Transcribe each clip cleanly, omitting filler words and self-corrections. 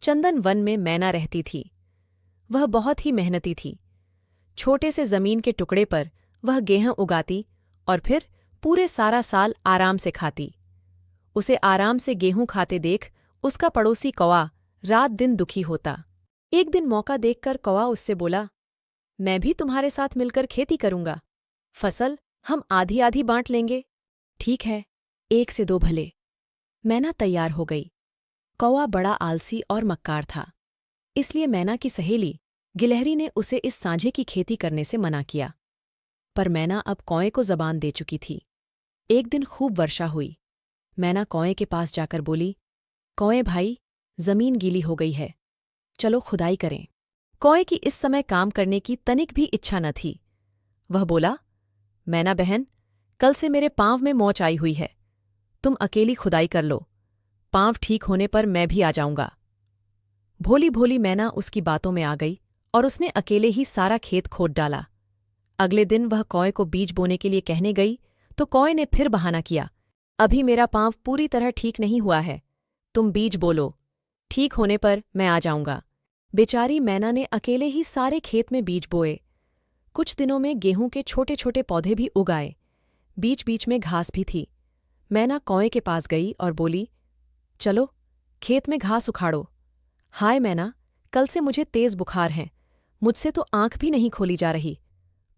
चंदन one में मैना रहती थी। वह बहुत ही मेहनती थी। छोटे से जमीन के टुकड़े पर वह गेहूं उगाती और फिर पूरे सारा साल आराम से खाती। उसे आराम से गेहूं खाते देख उसका पड़ोसी कौवा रात दिन दुखी होता। एक दिन मौका देखकर कौवा उससे बोला, मैं भी तुम्हारे साथ मिलकर खेती करूंगा। फसल हम आधी आधी बांट लेंगे। ठीक है, 1 से 2 भले। मैना तैयार हो गई। कौवा बड़ा आलसी और मक्कार था, इसलिए मैना की सहेली गिलहरी ने उसे इस साझे की खेती करने से मना किया। पर मैना अब कौए को जबान दे चुकी थी। एक दिन खूब वर्षा हुई। मैना कौए के पास जाकर बोली, कौए भाई, जमीन गीली हो गई है, चलो खुदाई करें। कौए की इस समय काम करने की तनिक भी इच्छा न थी। वह बोला, मैना बहन, कल से मेरे पांव में मोच आई हुई है, तुम अकेली खुदाई कर लो, पांव ठीक होने पर मैं भी आ जाऊंगा। भोली भोली मैना उसकी बातों में आ गई और उसने अकेले ही सारा खेत खोद डाला। अगले दिन वह कौए को बीज बोने के लिए कहने गई तो कौए ने फिर बहाना किया, अभी मेरा पांव पूरी तरह ठीक नहीं हुआ है, तुम बीज बोलो, ठीक होने पर मैं आ जाऊंगा। बेचारी मैना ने अकेले ही सारे खेत में बीज बोए। कुछ दिनों में गेहूं के छोटे छोटे पौधे भी उग आए। बीच बीच में घास भी थी। मैना कौए के पास गई और बोली, चलो खेत में घास उखाड़ो। हाय मैना, कल से मुझे तेज बुखार है, मुझसे तो आंख भी नहीं खोली जा रही।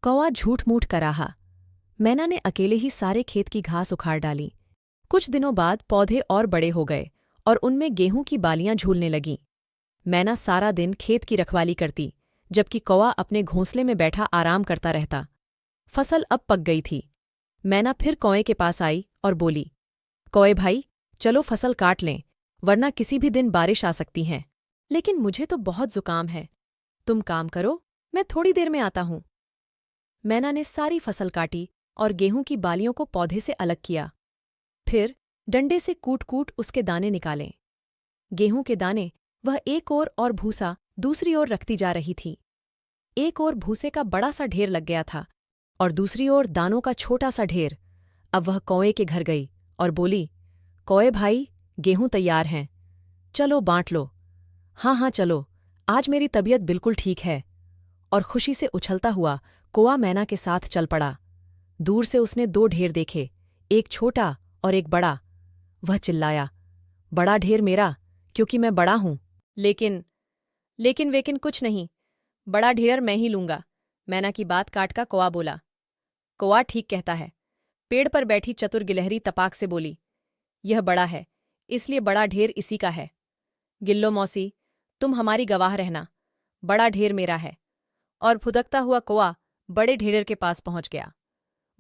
कौवा झूठ मूठ कर रहा। मैना ने अकेले ही सारे खेत की घास उखाड़ डाली। कुछ दिनों बाद पौधे और बड़े हो गए और उनमें गेहूं की बालियां झूलने लगीं। मैना सारा दिन खेत की रखवाली करती, जबकि कौवा अपने घोंसले में बैठा आराम करता रहता। फसल अब पक गई थी। मैना फिर कौए के पास आई और बोली, कौए भाई, चलो फसल काट लें, वरना किसी भी दिन बारिश आ सकती है। लेकिन मुझे तो बहुत जुकाम है, तुम काम करो, मैं थोड़ी देर में आता हूं। मैना ने सारी फसल काटी और गेहूं की बालियों को पौधे से अलग किया। फिर डंडे से कूट कूट उसके दाने निकाले। गेहूं के दाने वह एक ओर और भूसा दूसरी ओर रखती जा रही थी। एक ओर भूसे का बड़ा सा ढेर लग गया था और दूसरी ओर दानों का छोटा सा ढेर। अब वह कौए के घर गई और बोली, कौए भाई, गेहूं तैयार हैं, चलो बांट लो। हाँ हाँ चलो, आज मेरी तबीयत बिल्कुल ठीक है। और खुशी से उछलता हुआ कौआ मैना के साथ चल पड़ा। दूर से उसने 2 ढेर देखे, एक छोटा और एक बड़ा। वह चिल्लाया, बड़ा ढेर मेरा, क्योंकि मैं बड़ा हूं। लेकिन वेकिन कुछ नहीं, बड़ा ढेर मैं ही लूंगा। मैना की बात काट का कौआ बोला। कौआ ठीक कहता है। पेड़ पर बैठी चतुर गिलहरी तपाक से बोली, यह बड़ा है, इसलिए बड़ा ढेर इसी का है। गिल्लो मौसी, तुम हमारी गवाह रहना, बड़ा ढेर मेरा है। और फुदकता हुआ कौआ बड़े ढेर के पास पहुंच गया।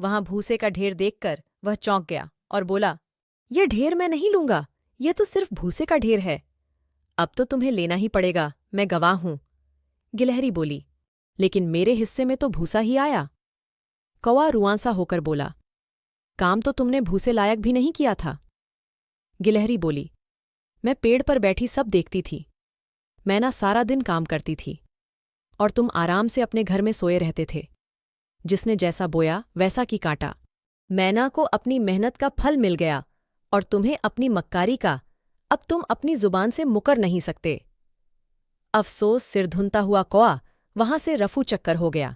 वहां भूसे का ढेर देखकर वह चौंक गया और बोला, यह ढेर मैं नहीं लूंगा, यह तो सिर्फ भूसे का ढेर है। अब तो तुम्हें लेना ही पड़ेगा, मैं गवाह हूं। गिलहरी बोली, लेकिन मेरे हिस्से में तो भूसा ही आया। कौआ रुआंसा होकर बोला, काम तो तुमने भूसे लायक भी नहीं किया था। गिलहरी बोली, मैं पेड़ पर बैठी सब देखती थी। मैना सारा दिन काम करती थी और तुम आराम से अपने घर में सोए रहते थे। जिसने जैसा बोया वैसा की काटा। मैना को अपनी मेहनत का फल मिल गया और तुम्हें अपनी मक्कारी का। अब तुम अपनी जुबान से मुकर नहीं सकते। अफसोस सिर धुनता हुआ कौआ वहां से रफू चक्कर हो गया।